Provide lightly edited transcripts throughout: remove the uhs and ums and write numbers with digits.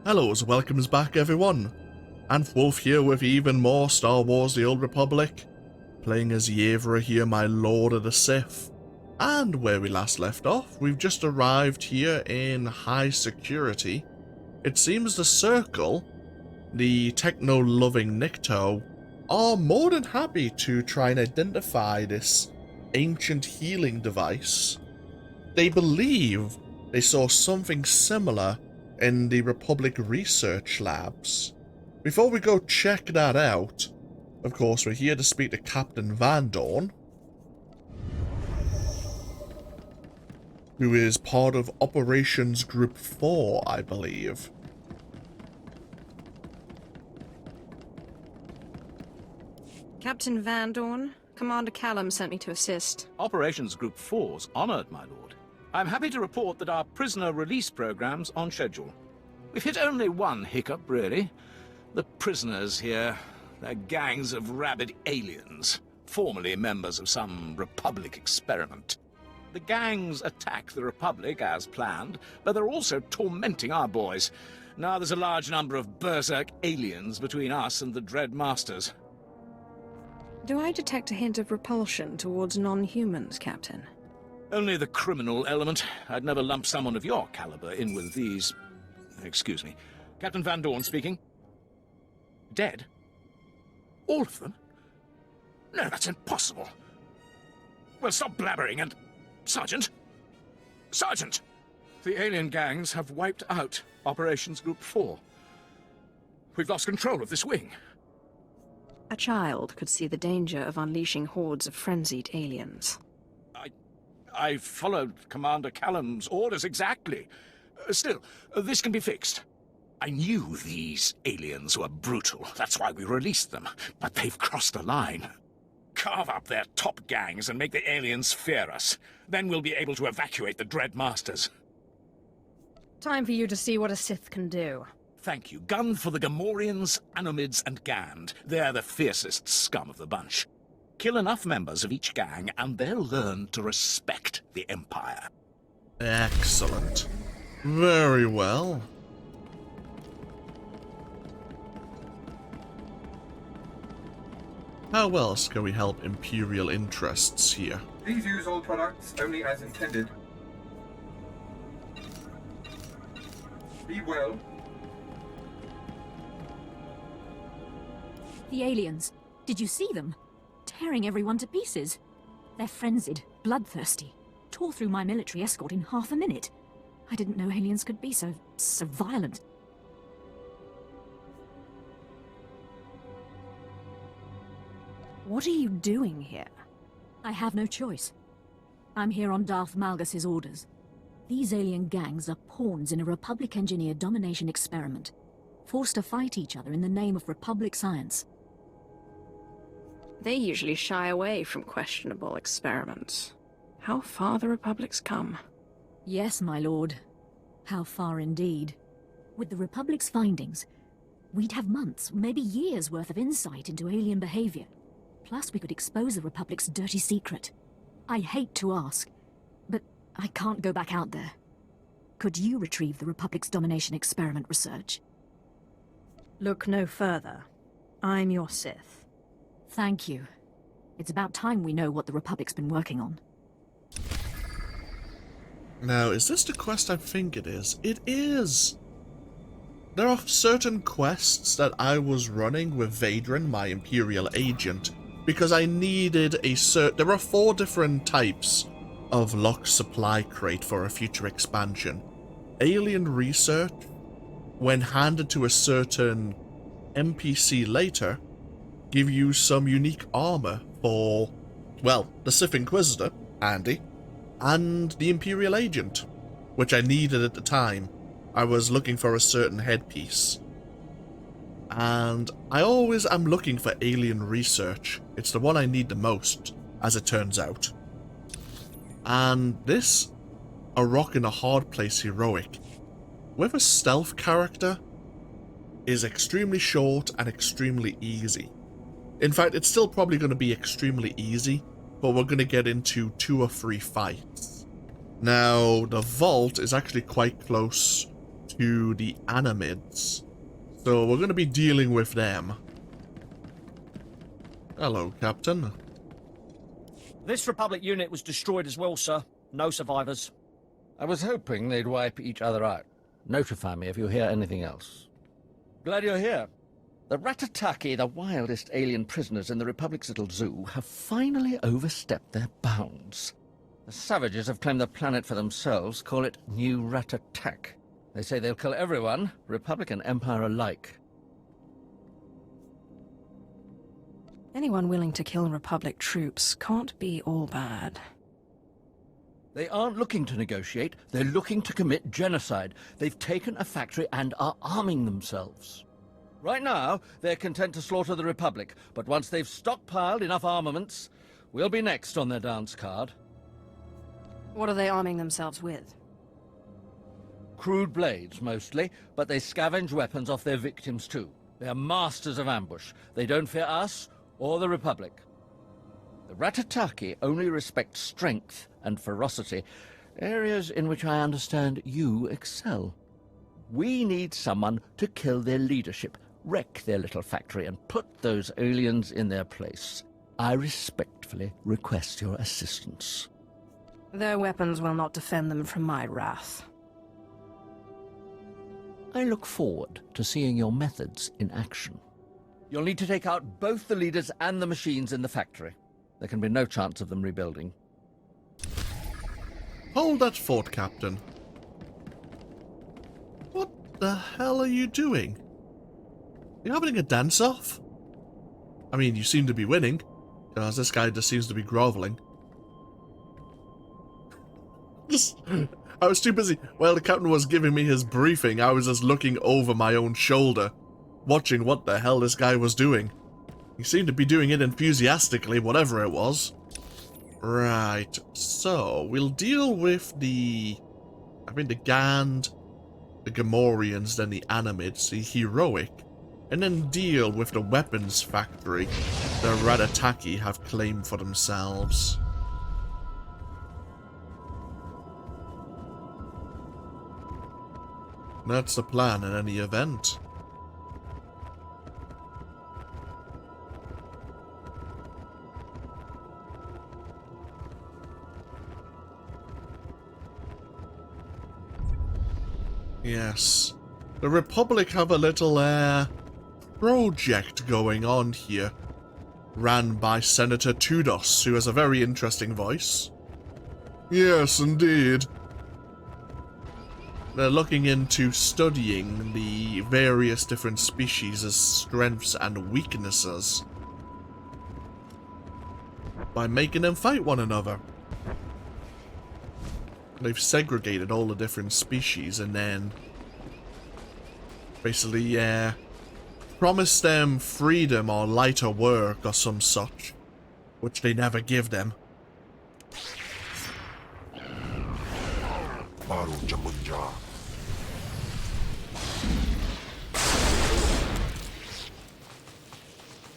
Hellos, welcomes back everyone, and Wolf here with even more Star Wars The Old Republic, playing as Yevrà here, my Lord of the Sith. And where we last left off, we've just arrived here in high security. It seems the Circle, the techno-loving Nikto, are more than happy to try and identify this ancient healing device. They believe they saw something similar in the Republic research labs. Before we go check that out, of course we're here to speak to Captain Van Dorn, who is part of Operations Group 4, I believe. Captain Van Dorn, Commander Callum sent me to assist. Operations Group 4's honored, my lord. I'm happy to report that our prisoner release program's on schedule. We've hit only one hiccup, really. The prisoners here, they're gangs of rabid aliens, formerly members of some Republic experiment. The gangs attack the Republic as planned, but they're also tormenting our boys. Now there's a large number of berserk aliens between us and the Dread Masters. Do I detect a hint of repulsion towards non-humans, Captain? Only the criminal element. I'd never lump someone of your caliber in with these... Excuse me. Captain Van Dorn speaking. Dead? All of them? No, that's impossible. Well, stop blabbering and... Sergeant? Sergeant! The alien gangs have wiped out Operations Group 4. We've lost control of this wing. A child could see the danger of unleashing hordes of frenzied aliens. I followed Commander Callum's orders exactly. Still, this can be fixed. I knew these aliens were brutal. That's why we released them. But they've crossed the line. Carve up their top gangs and make the aliens fear us. Then we'll be able to evacuate the Dread Masters. Time for you to see what a Sith can do. Thank you. Gun for the Gamorreans, Anomids, and Gand. They're the fiercest scum of the bunch. Kill enough members of each gang, and they'll learn to respect the Empire. Excellent. Very well. How else can we help Imperial interests here? Please use all products only as intended. Be well. The aliens. Did you see them? Tearing everyone to pieces. They're frenzied, bloodthirsty. Tore through my military escort in half a minute. I didn't know aliens could be so violent. What are you doing here? I have no choice. I'm here on Darth Malgus's orders. These alien gangs are pawns in a Republic-engineered domination experiment, forced to fight each other in the name of Republic science. They usually shy away from questionable experiments. How far the Republic's come. Yes, my lord. How far indeed. With the Republic's findings, we'd have months, maybe years' worth of insight into alien behavior. Plus, we could expose the Republic's dirty secret. I hate to ask, but I can't go back out there. Could you retrieve the Republic's domination experiment research? Look no further. I'm your Sith. Thank you. It's about time we know what the Republic's been working on. Now, is this the quest I think it is? It is! There are certain quests that I was running with Vadran, my Imperial agent, because I needed a there are 4 different types of locked supply crate for a future expansion. Alien research, when handed to a certain NPC later, give you some unique armor for, well, the Sith Inquisitor, Andy, and the Imperial Agent, which I needed at the time. I was looking for a certain headpiece. And I always am looking for alien research. It's the one I need the most, as it turns out. And this, a rock in a hard place heroic, with a stealth character, is extremely short and extremely easy. In fact, it's still probably going to be extremely easy, but we're going to get into 2 or 3 fights. Now, the vault is actually quite close to the Animids. So we're going to be dealing with them. Hello, Captain. This Republic unit was destroyed as well, sir. No survivors. I was hoping they'd wipe each other out. Notify me if you hear anything else. Glad you're here. The Ratataki, the wildest alien prisoners in the Republic's little zoo, have finally overstepped their bounds. The savages have claimed the planet for themselves, call it New Ratatak. They say they'll kill everyone, Republic and Empire alike. Anyone willing to kill Republic troops can't be all bad. They aren't looking to negotiate, they're looking to commit genocide. They've taken a factory and are arming themselves. Right now, they're content to slaughter the Republic, but once they've stockpiled enough armaments, we'll be next on their dance card. What are they arming themselves with? Crude blades, mostly, but they scavenge weapons off their victims too. They're masters of ambush. They don't fear us or the Republic. The Ratataki only respect strength and ferocity, areas in which I understand you excel. We need someone to kill their leadership, wreck their little factory, and put those aliens in their place. I respectfully request your assistance. Their weapons will not defend them from my wrath. I look forward to seeing your methods in action. You'll need to take out both the leaders and the machines in the factory. There can be no chance of them rebuilding. Hold that fort, Captain. What the hell are you doing? You having a dance-off? I mean, you seem to be winning, because this guy just seems to be groveling. I was too busy. While the captain was giving me his briefing, I was just looking over my own shoulder, watching what the hell this guy was doing. He seemed to be doing it enthusiastically, whatever it was. Right, so we'll deal with the Gand, the Gamorreans, then the Animids, the Heroic, and then deal with the weapons factory the Ratataki have claimed for themselves. That's the plan in any event. Yes. The Republic have a little, project going on here. Ran by Senator Tudos, who has a very interesting voice. Yes, indeed. They're looking into studying the various different species' strengths and weaknesses by making them fight one another. They've segregated all the different species and then basically, promised them freedom or lighter work or some such, which they never give them.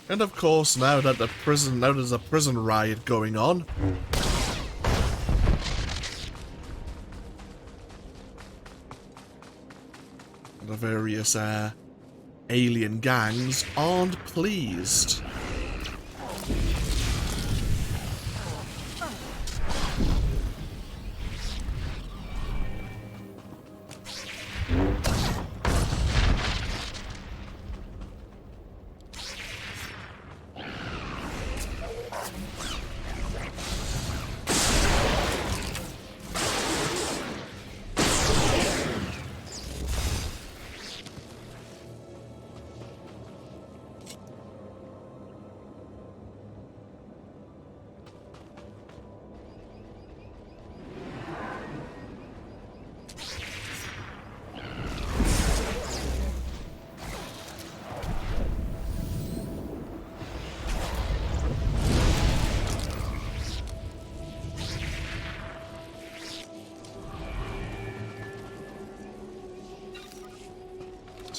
And of course, now there's a prison riot going on. The various, alien gangs aren't pleased.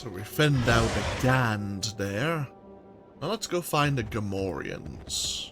So we thinned out the Gand there. Now let's go find the Gamorreans.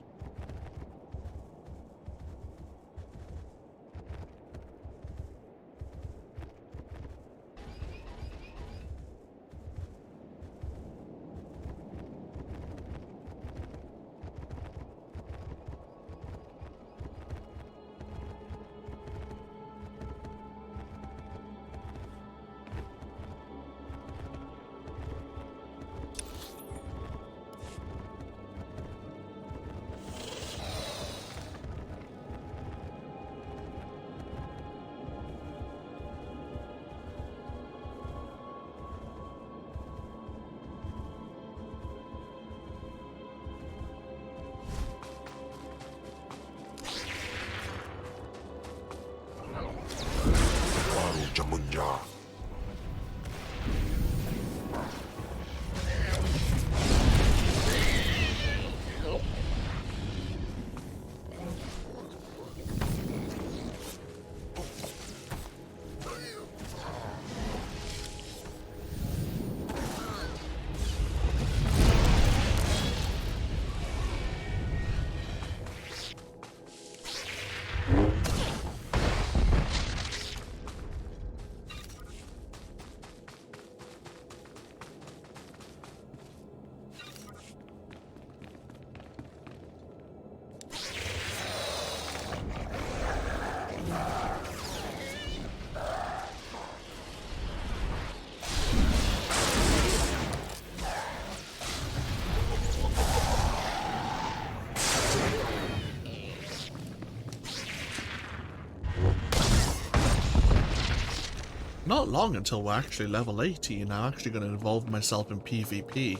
not long until we're actually level 80, and I'm actually going to involve myself in PvP.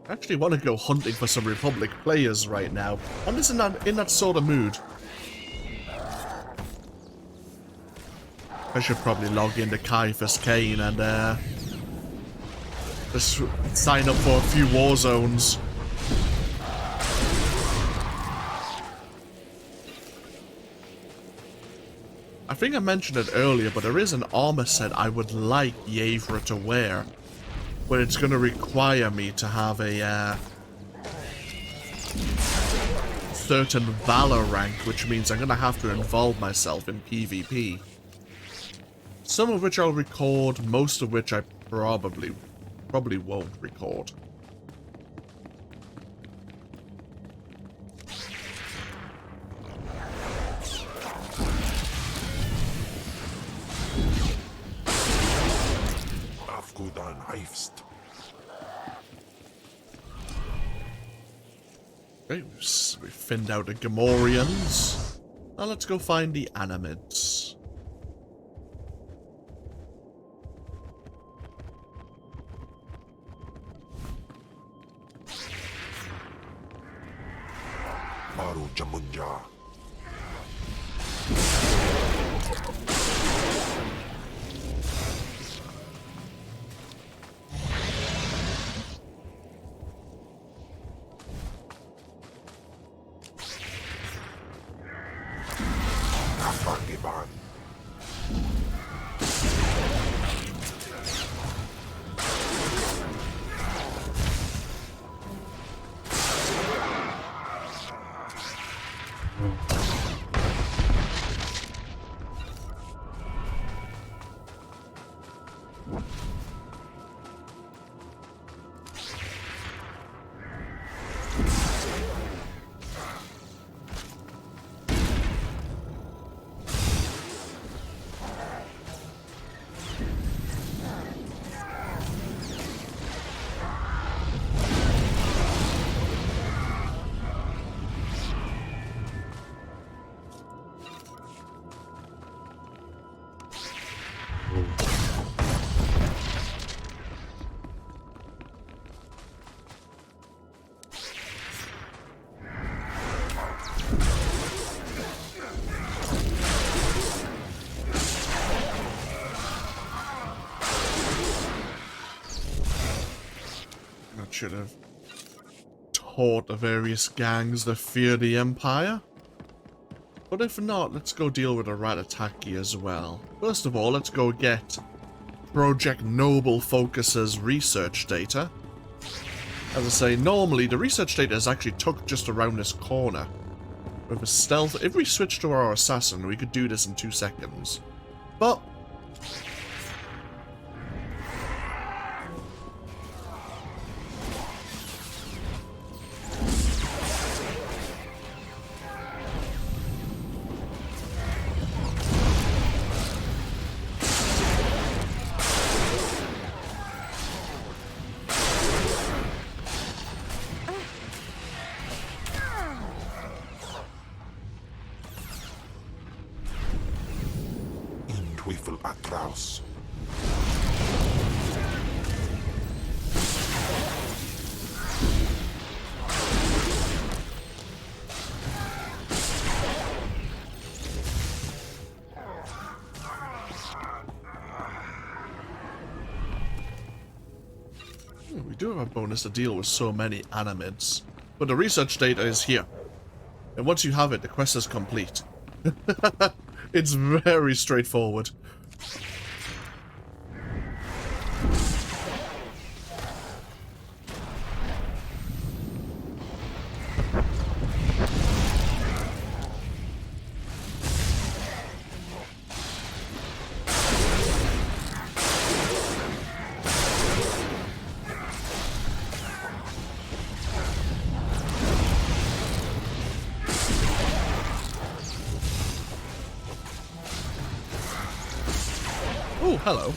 I actually want to go hunting for some Republic players right now. I'm just in that sort of mood. I should probably log into Caiaphas Kane and just sign up for a few war zones. I think I mentioned it earlier, but there is an armor set I would like Yevrà to wear, but it's going to require me to have a certain valor rank, which means I'm going to have to involve myself in PvP. Some of which I'll record, most of which I probably won't record. Okay, we thinned out the Gamorreans. Now let's go find the Animids. Baru Jamunja. Afangiban. Should have taught the various gangs to fear the Empire. But if not, let's go deal with the Ratataki as well. First of all, let's go get Project Noble Focus's research data. As I say, normally the research data is actually tucked just around this corner. With a stealth, if we switch to our assassin, we could do this in 2 seconds. But Teufel atraus. We do have a bonus to deal with so many Animids, but the research data is here. And once you have it, the quest is complete. It's very straightforward. Oh, hello.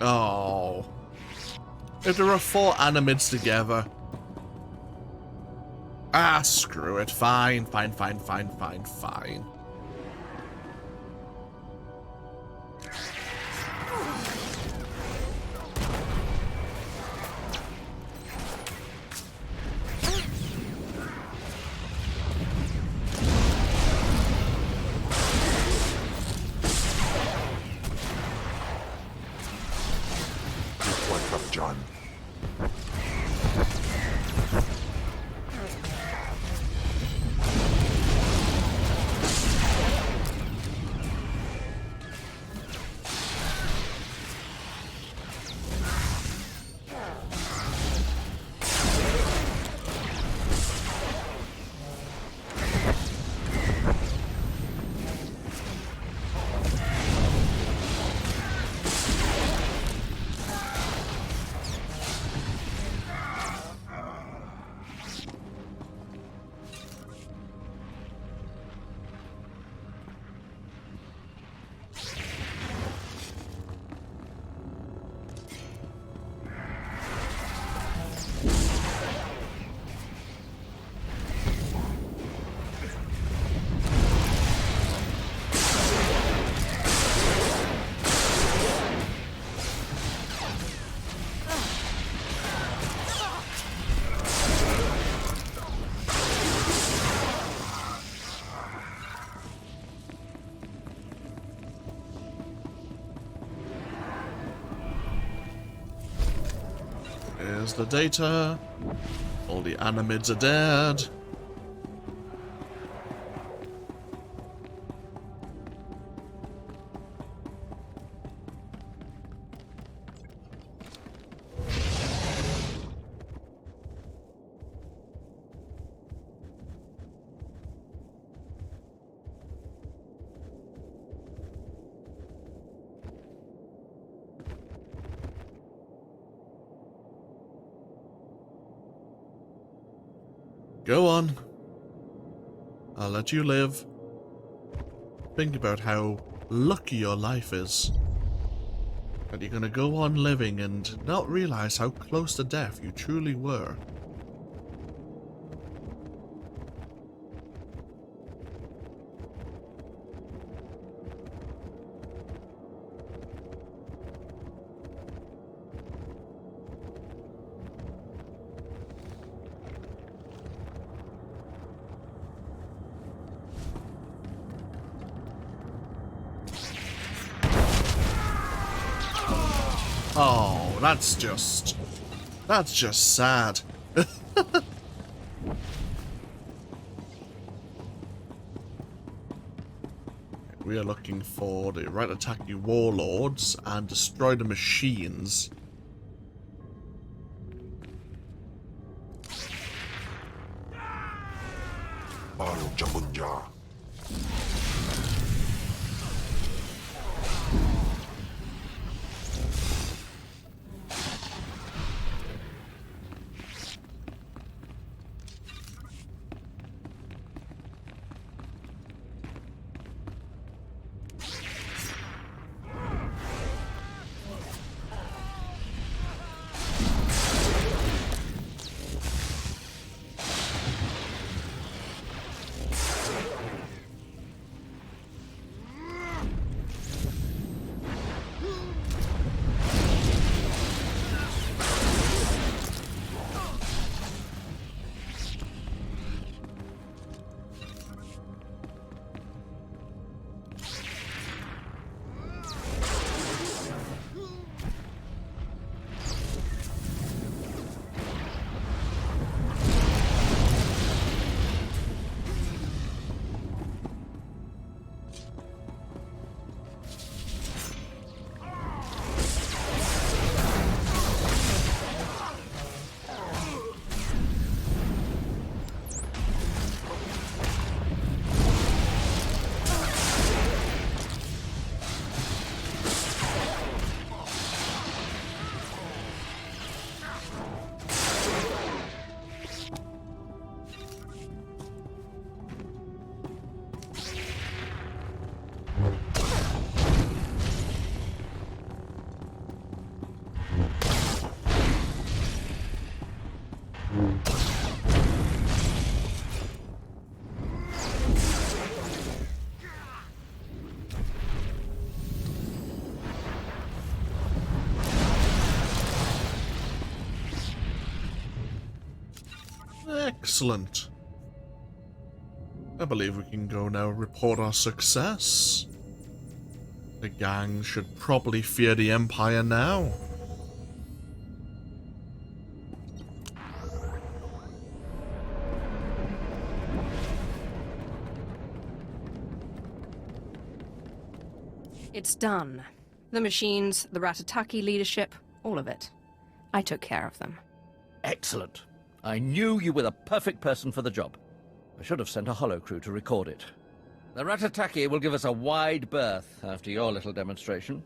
Oh. If there are 4 animates together. Ah, screw it. Fine. John. Here's the data. All the animates are dead. Go on. I'll let you live. Think about how lucky your life is. That you're gonna go on living and not realize how close to death you truly were. Oh, that's just sad. We are looking for the right attack the warlords and destroy the machines. Baru Jamunja. Excellent. I believe we can go now report our success. The gang should probably fear the Empire now. It's done. The machines, the Ratataki leadership, all of it. I took care of them. Excellent. I knew you were the perfect person for the job. I should have sent a holo crew to record it. The Ratataki will give us a wide berth after your little demonstration.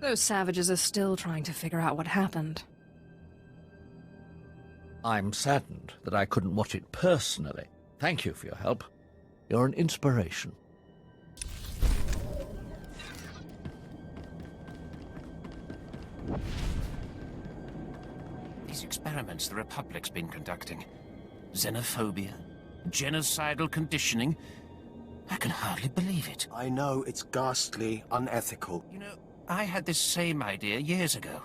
Those savages are still trying to figure out what happened. I'm saddened that I couldn't watch it personally. Thank you for your help. You're an inspiration. These experiments the Republic's been conducting. Xenophobia, genocidal conditioning. I can hardly believe it. I know, it's ghastly, unethical. You know, I had this same idea years ago.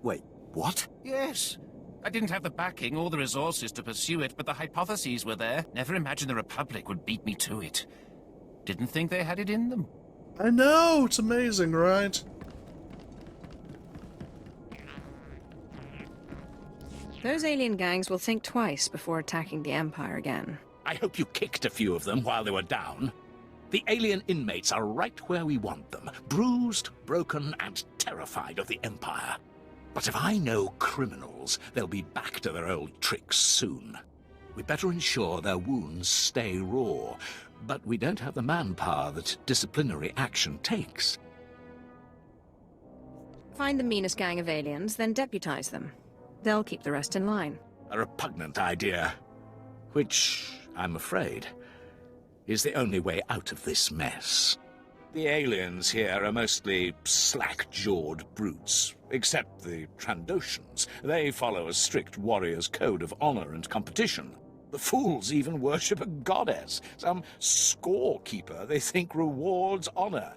Wait, what? Yes. I didn't have the backing or the resources to pursue it, but the hypotheses were there. Never imagined the Republic would beat me to it. Didn't think they had it in them. I know, it's amazing, right? Those alien gangs will think twice before attacking the Empire again. I hope you kicked a few of them while they were down. The alien inmates are right where we want them, bruised, broken, and terrified of the Empire. But if I know criminals, they'll be back to their old tricks soon. We better ensure their wounds stay raw, but we don't have the manpower that disciplinary action takes. Find the meanest gang of aliens, then deputize them. They'll keep the rest in line. A repugnant idea, which, I'm afraid, is the only way out of this mess. The aliens here are mostly slack-jawed brutes, except the Trandoshans. They follow a strict warrior's code of honor and competition. The fools even worship a goddess, some scorekeeper they think rewards honor.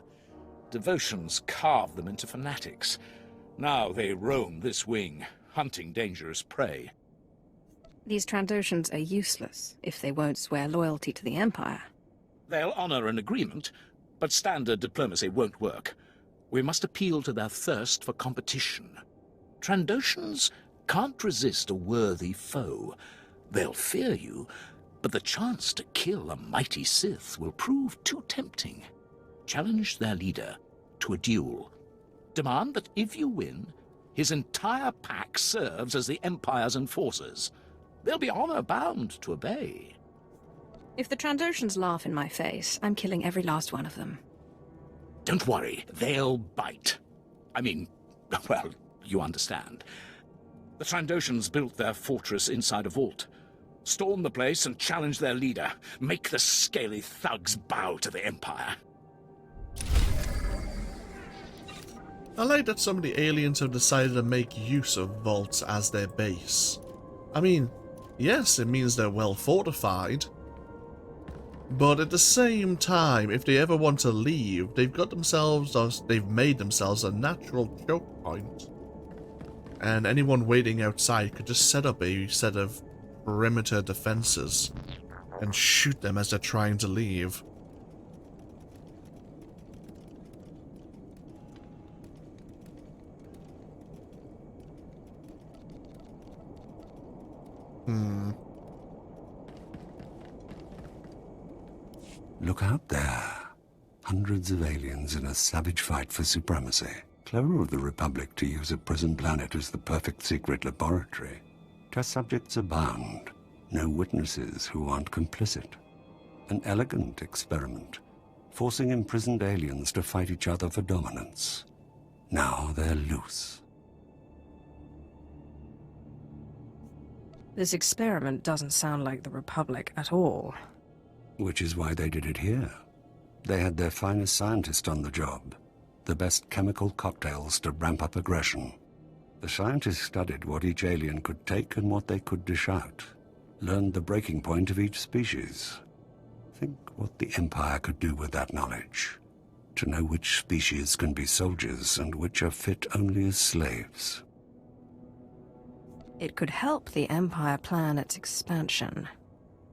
Devotions carve them into fanatics. Now they roam this wing, hunting dangerous prey. These Trandoshans are useless if they won't swear loyalty to the Empire. They'll honor an agreement, but standard diplomacy won't work. We must appeal to their thirst for competition. Trandoshans can't resist a worthy foe. They'll fear you, but the chance to kill a mighty Sith will prove too tempting. Challenge their leader to a duel. Demand that if you win, his entire pack serves as the Empire's enforcers. They'll be honor-bound to obey. If the Trandoshans laugh in my face, I'm killing every last one of them. Don't worry, they'll bite. I mean, well, you understand. The Trandoshans built their fortress inside a vault. Storm the place and challenge their leader. Make the scaly thugs bow to the Empire. I like that some of the aliens have decided to make use of vaults as their base. I mean, yes, it means they're well fortified, but at the same time, if they ever want to leave, they've made themselves a natural choke point. And anyone waiting outside could just set up a set of perimeter defenses and shoot them as they're trying to leave. Look out there. Hundreds of aliens in a savage fight for supremacy. Clever of the Republic to use a prison planet as the perfect secret laboratory. Test subjects abound. No witnesses who aren't complicit. An elegant experiment, forcing imprisoned aliens to fight each other for dominance. Now they're loose. This experiment doesn't sound like the Republic at all. Which is why they did it here. They had their finest scientist on the job. The best chemical cocktails to ramp up aggression. The scientists studied what each alien could take and what they could dish out. Learned the breaking point of each species. Think what the Empire could do with that knowledge. To know which species can be soldiers and which are fit only as slaves. It could help the Empire plan its expansion.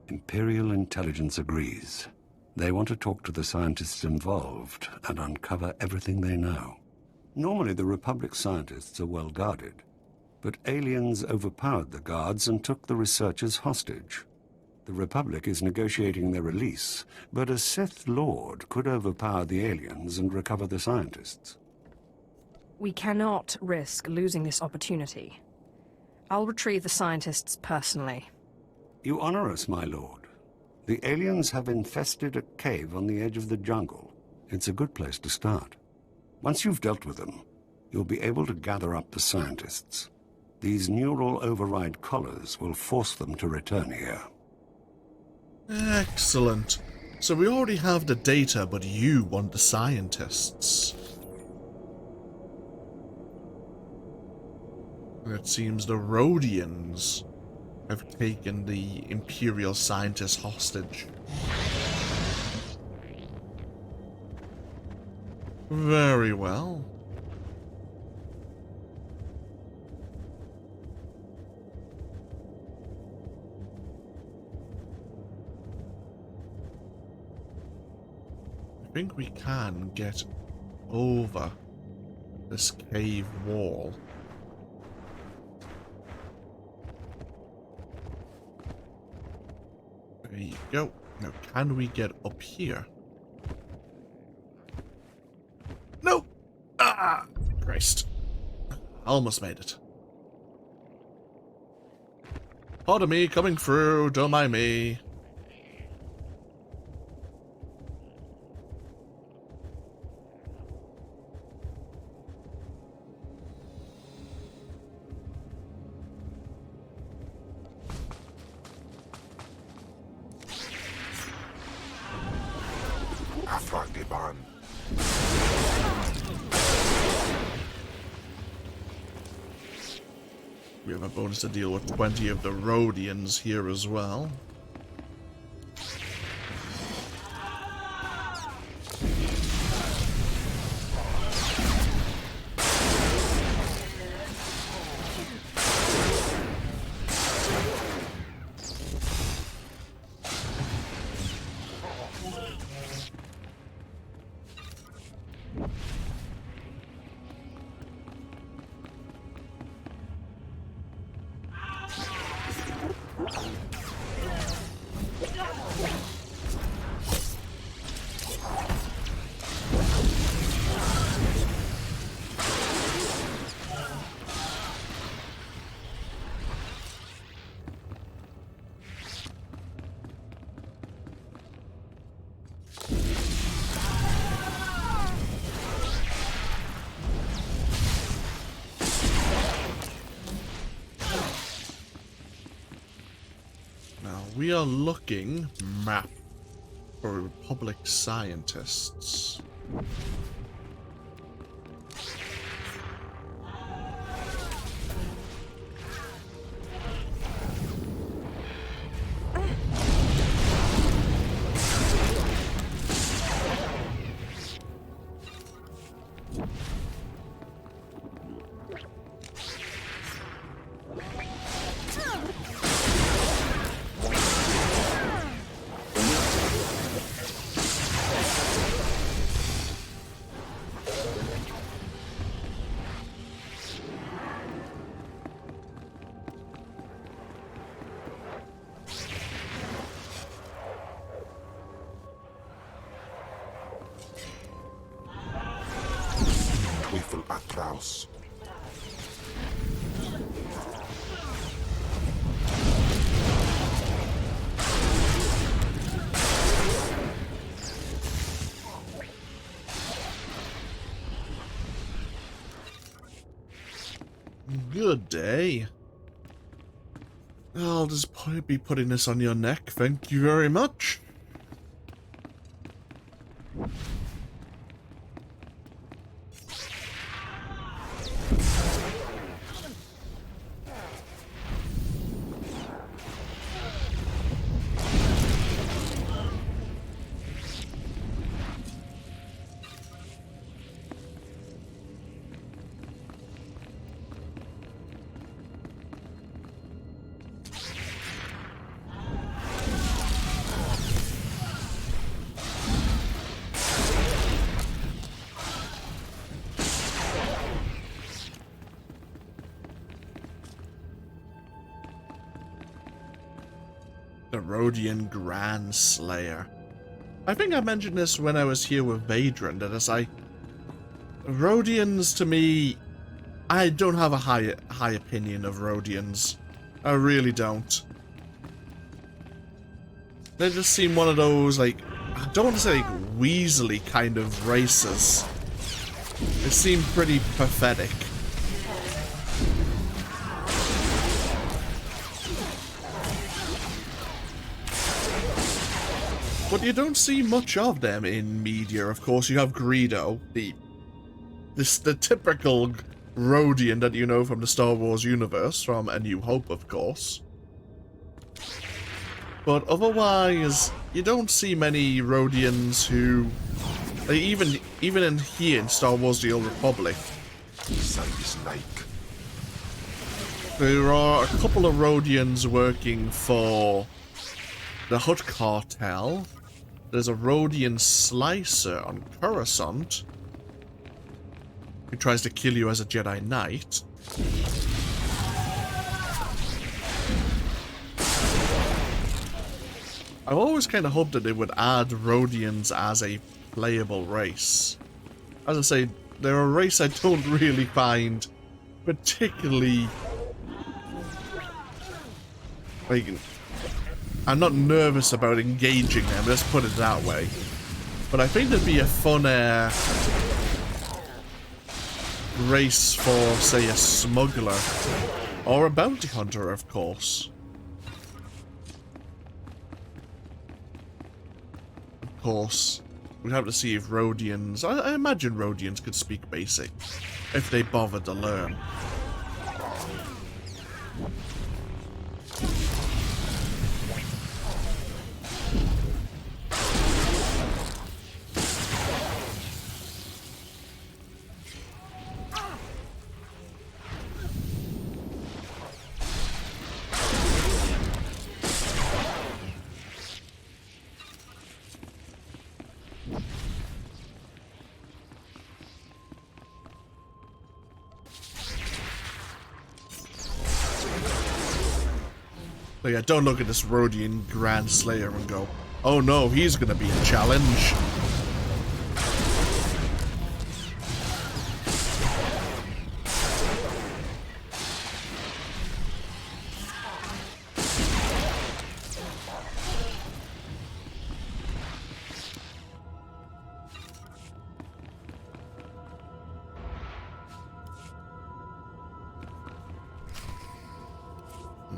Imperial intelligence agrees. They want to talk to the scientists involved and uncover everything they know. Normally, the Republic scientists are well guarded, but aliens overpowered the guards and took the researchers hostage. The Republic is negotiating their release, but a Sith Lord could overpower the aliens and recover the scientists. We cannot risk losing this opportunity. I'll retrieve the scientists personally. You honor us, my lord. The aliens have infested a cave on the edge of the jungle. It's a good place to start. Once you've dealt with them, you'll be able to gather up the scientists. These neural override collars will force them to return here. Excellent. So we already have the data, but you want the scientists. It seems the Rhodians have taken the Imperial scientists hostage. Very well. I think we can get over this cave wall. There you go. Now, can we get up here? No! Ah! Christ. Almost made it. Pardon me, coming through. Don't mind me. We have a bonus to deal with 20 of the Rhodians here as well. We are looking map for Republic scientists. Good day. I'll just be putting this on your neck. Thank you very much. Rodian Grand Slayer. I think I mentioned this when I was here with Vadran, that as Rodians, to me, I don't have a high opinion of Rodians. I really don't. They just seem one of those, like, I don't want to say like weaselly kind of races. They seem pretty pathetic. But you don't see much of them in media. Of course, you have Greedo, the typical Rodian that you know from the Star Wars universe, from A New Hope, of course. But otherwise, you don't see many Rodians who, like, even in here in Star Wars: The Old Republic, there are a couple of Rodians working for the Hutt Cartel. There's a Rodian Slicer on Coruscant who tries to kill you as a Jedi Knight. I've always kind of hoped that they would add Rodians as a playable race. As I say, they're a race I don't really find particularly... like, I'm not nervous about engaging them, let's put it that way. But I think there'd be a fun race for, say, a smuggler. Or a bounty hunter, of course. Of course, we'd have to see if Rodians... I imagine Rodians could speak basic, if they bothered to learn. So yeah, don't look at this Rodian Grand Slayer and go, oh no, he's gonna be a challenge.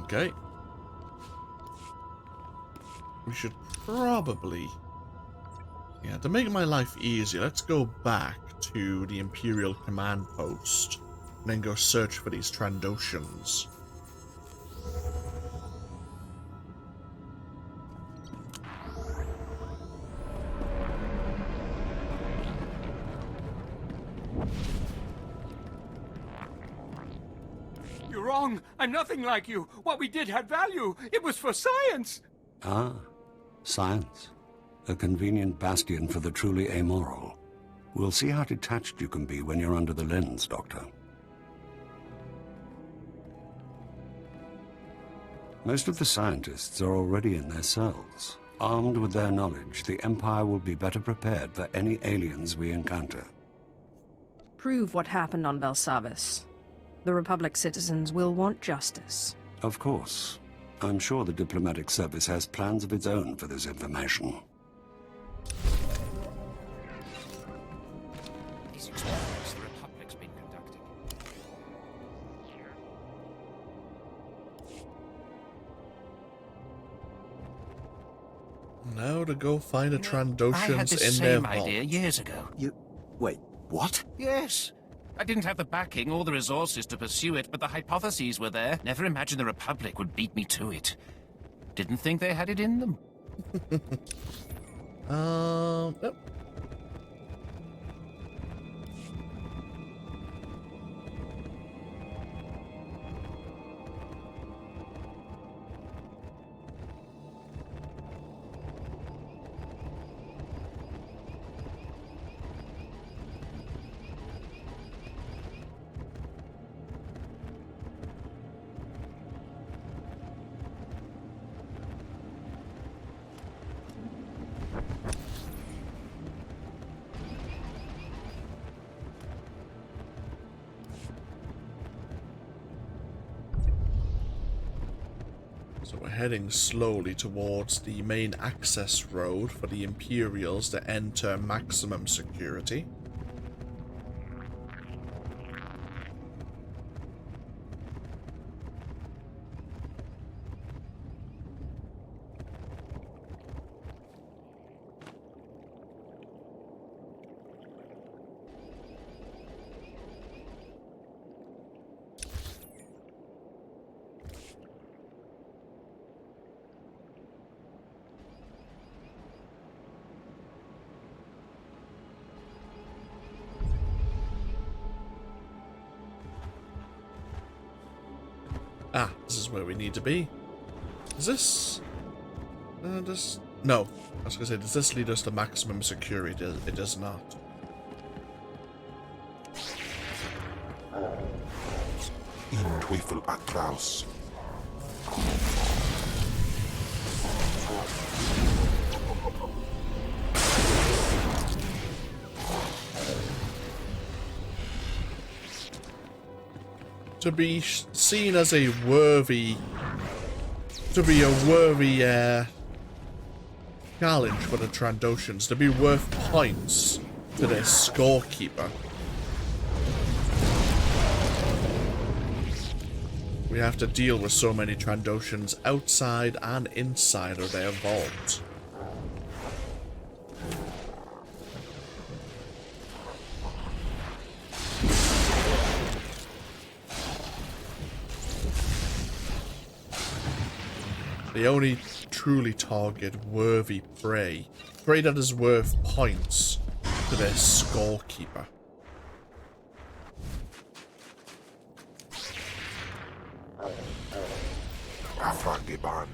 Okay. We should probably... yeah, to make my life easier, let's go back to the Imperial Command Post and then go search for these Trandoshans. You're wrong. I'm nothing like you. What we did had value. It was for science. Ah, science. A convenient bastion for the truly amoral. We'll see how detached you can be when you're under the lens, Doctor. Most of the scientists are already in their cells. Armed with their knowledge, the Empire will be better prepared for any aliens we encounter. Prove what happened on Belsavis. The Republic citizens will want justice. Of course. I'm sure the diplomatic service has plans of its own for this information. These experiments the Republic's been conducting. Now to go find the Trandoshans I had this in their same idea vault. years ago. Wait, what? Yes. I didn't have the backing or the resources to pursue it, but the hypotheses were there. Never imagined the Republic would beat me to it. Didn't think they had it in them. Nope. So we're heading slowly towards the main access road for the Imperials to enter maximum security. Ah, this is where we need to be. Is this... No. I was going to say, does this lead us to maximum security? It does not. In Teufel Atraus. To be seen as a worthy... challenge for the Trandoshans, to be worth points to their scorekeeper. We have to deal with so many Trandoshans outside and inside of their vault. They only truly target worthy prey. Prey that is worth points to their scorekeeper. Afragiban.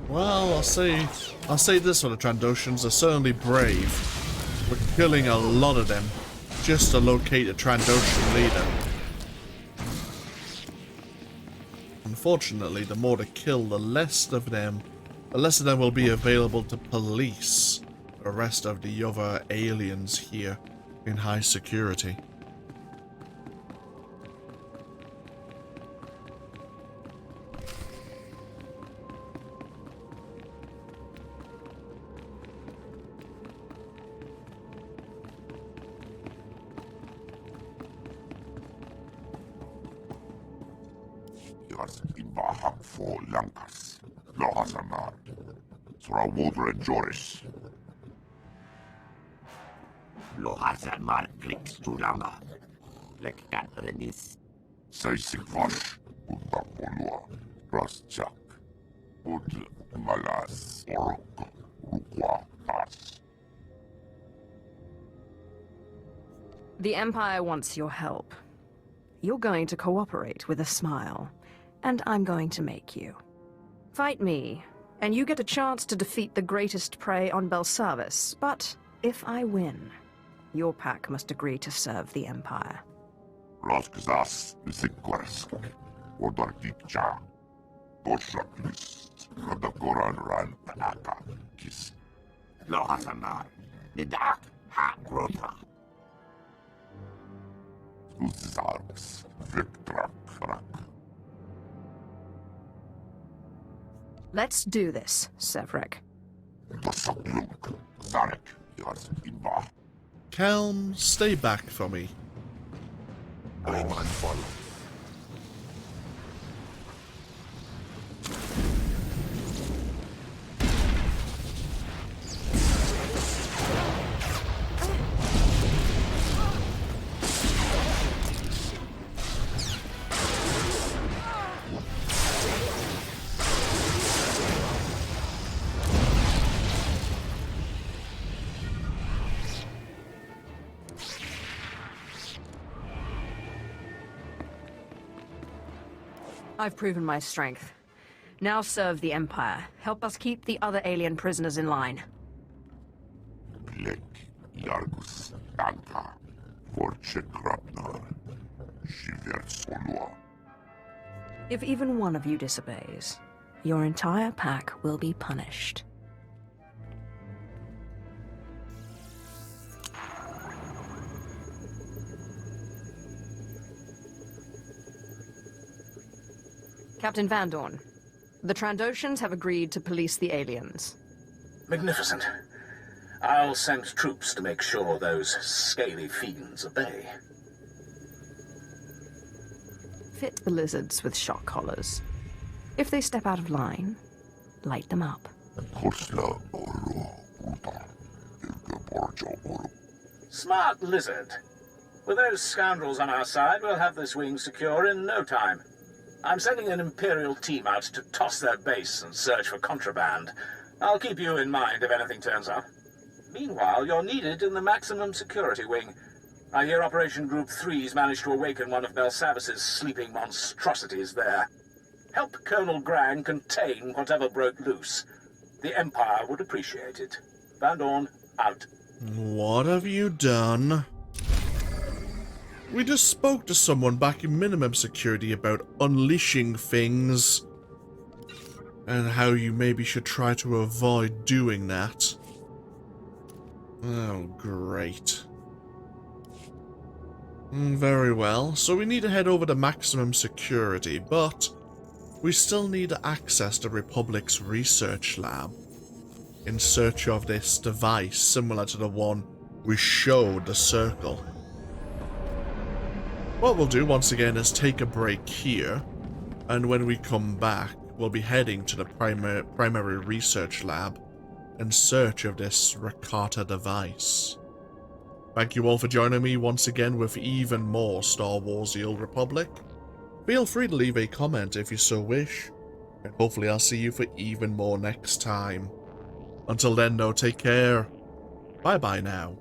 Well, I'll say this for the Trandoshans, they're certainly brave. We're killing a lot of them just to locate a Trandoshan leader. Unfortunately, the more to kill, the less of them will be available to police the rest of the other aliens here in high security. For Lankas, Lohasanar, Srawodra Joris. Lohasanar clicks to Langa, like Catherine. Saisivash, Udapolua, Raschak, Ud Malas, Orok, Rukwa, Tas. The Empire wants your help. You're going to cooperate with a smile. And I'm going to make you. Fight me, and you get a chance to defeat the greatest prey on Belsavis. But if I win, your pack must agree to serve the Empire. Raskzas, Sikwarsk, Odarkikcha, Boshaklis, Kadakoran Ran Panaka, Kis, Lohasanar, Nidak, Hagrota. Uzarks, Victrak, Rak. Let's do this, Sevrek. Kelm, stay back for me. I might follow. I've proven my strength. Now serve the Empire. Help us keep the other alien prisoners in line. Plek, Yargus, Anka, Vorchek Rapnar, Shiver Solua. If even one of you disobeys, your entire pack will be punished. Captain Van Dorn, the Trandoshans have agreed to police the aliens. Magnificent. I'll send troops to make sure those scaly fiends obey. Fit the lizards with shock collars. If they step out of line, light them up. Smart lizard. With those scoundrels on our side, we'll have this wing secure in no time. I'm sending an Imperial team out to toss their base and search for contraband. I'll keep you in mind if anything turns up. Meanwhile, you're needed in the maximum security wing. I hear Operation Group 3's managed to awaken one of Belsavis's sleeping monstrosities there. Help Colonel Grang contain whatever broke loose. The Empire would appreciate it. Van Dorn, out. What have you done? We just spoke to someone back in minimum security about unleashing things and how you maybe should try to avoid doing that. Oh, great. Very well. So we need to head over to maximum security, but we still need to access the Republic's research lab in search of this device similar to the one we showed the Circle. What we'll do once again is take a break here, and when we come back, we'll be heading to the primary research lab in search of this Rakata device. Thank you all for joining me once again with even more Star Wars: The Old Republic. Feel free to leave a comment if you so wish, and hopefully I'll see you for even more next time. Until then though, take care. Bye bye now.